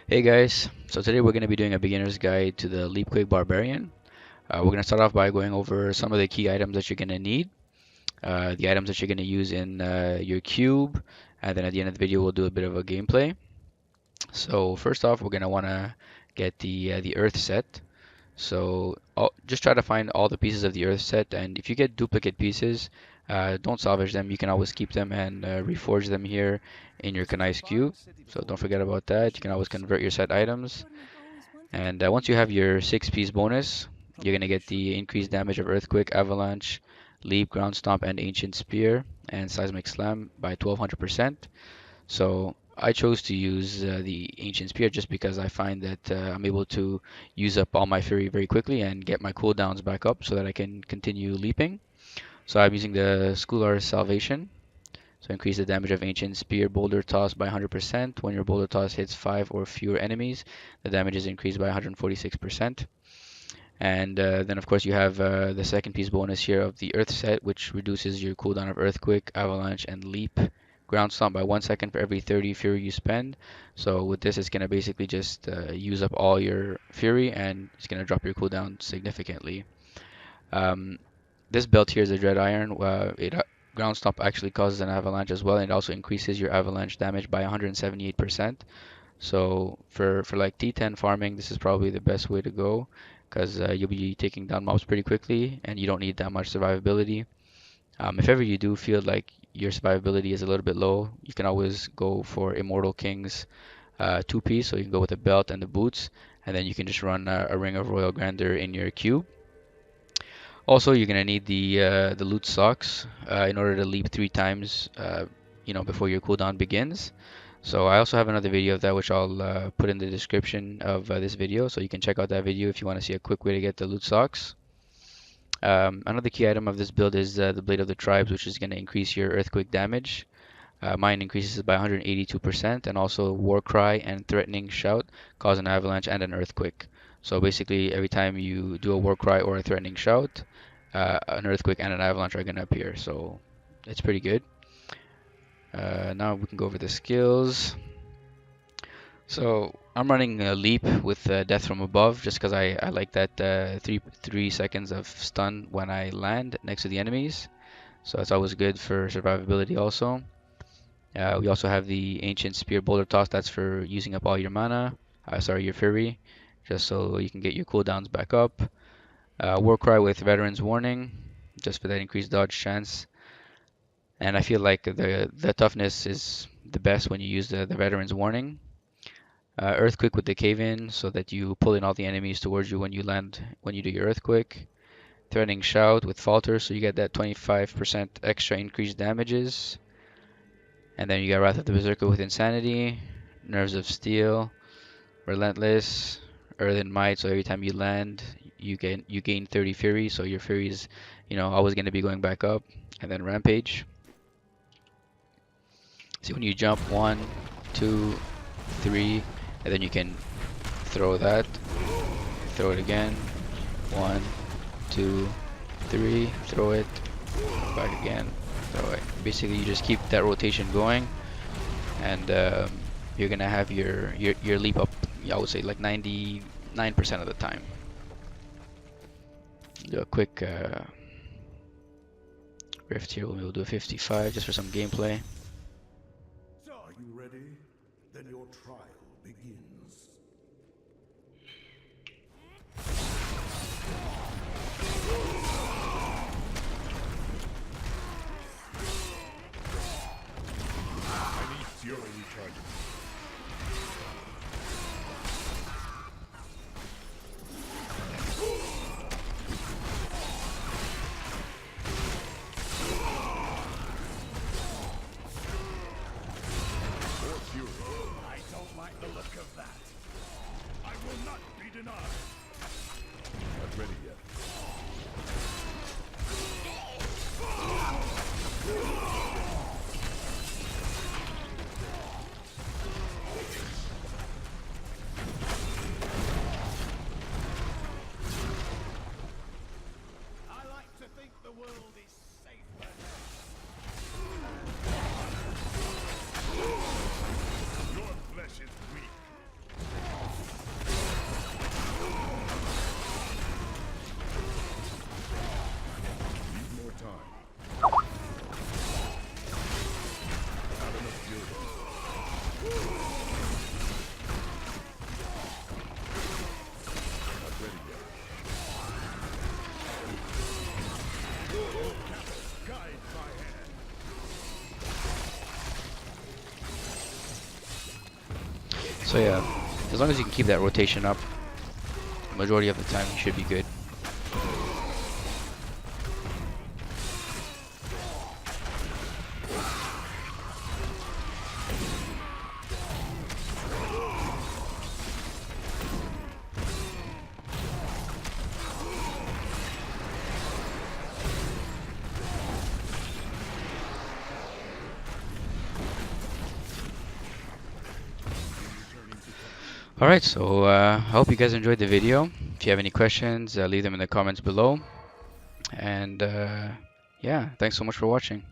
Hey guys, so today we're going to be doing a beginner's guide to the Leapquake Barbarian. We're going to start off by going over some of the key items that you're going to need, the items that you're going to use in your cube, and then at the end of the video we'll do a bit of a gameplay. So first off, we're going to want to get the Earth set. So just try to find all the pieces of the Earth set, and if you get duplicate pieces, don't salvage them. You can always keep them and reforge them here in your Kanai's cube. So don't forget about that. You can always convert your set items. And once you have your 6-piece bonus, you're going to get the increased damage of Earthquake, Avalanche, Leap, Ground Stomp, and Ancient Spear, and Seismic Slam by 1200%. So I chose to use the Ancient Spear just because I find that I'm able to use up all my Fury very quickly and get my cooldowns back up so that I can continue leaping. So I'm using the Scholar's Salvation. So increase the damage of Ancient Spear Boulder Toss by 100%. When your Boulder Toss hits 5 or fewer enemies, the damage is increased by 146%. And then of course you have the second piece bonus here of the Earth set, which reduces your cooldown of Earthquake, Avalanche, and Leap Ground Stomp by 1 second for every 30 Fury you spend. So with this, it's going to basically just use up all your Fury, and it's going to drop your cooldown significantly. Um, this belt here is a Dread Iron. Ground Stomp actually causes an avalanche as well, and it also increases your avalanche damage by 178%. So for like T10 farming, this is probably the best way to go because you'll be taking down mobs pretty quickly, and you don't need that much survivability. If ever you do feel like your survivability is a little bit low, you can always go for Immortal King's 2-piece. So you can go with the belt and the boots, and then you can just run a Ring of Royal Grandeur in your cube. Also, you're gonna need the Lut Socks in order to leap 3 times, before your cooldown begins. So I also have another video of that, which I'll put in the description of this video, so you can check out that video if you want to see a quick way to get the Lut Socks. Another key item of this build is the Blade of the Tribes, which is going to increase your Earthquake damage. Mine increases by 182%, and also War Cry and Threatening Shout cause an avalanche and an earthquake. So basically, every time you do a War Cry or a Threatening Shout, an earthquake and an avalanche are going to appear. So it's pretty good. Now we can go over the skills. So I'm running a Leap with Death from Above just because I like that 3 seconds of stun when I land next to the enemies. So that's always good for survivability also. We also have the Ancient Spear Boulder Toss. That's for using up all your mana. Your Fury, just so you can get your cooldowns back up. War Cry with Veteran's Warning, just for that increased dodge chance. And I feel like the toughness is the best when you use the Veteran's Warning. Earthquake with the Cave In, so that you pull in all the enemies towards you when you land, when you do your Earthquake. Threatening Shout with Falter, so you get that 25% extra increased damages. And then you got Wrath of the Berserker with Insanity, Nerves of Steel, Relentless, Earthen Might, so every time you land, you gain 30 Fury, so your Fury is, always going to be going back up. And then Rampage. See, when you jump 1, 2, 3, and then you can throw that, throw it again, 1, 2, 3, throw it, back again, throw it. Basically, you just keep that rotation going, and you're gonna have your leap up. I would say like 99% of the time. Do a quick rift here. We'll do a 55 just for some gameplay. So, are you ready? Then your trial begins. I need fury recharging. More fury. I don't like the look of that. I will not be denied. Not ready yet. I like to think the world is safer. Your flesh is weak. So yeah, as long as you can keep that rotation up, majority of the time you should be good. Alright, so I hope you guys enjoyed the video. If you have any questions, leave them in the comments below. And yeah, thanks so much for watching.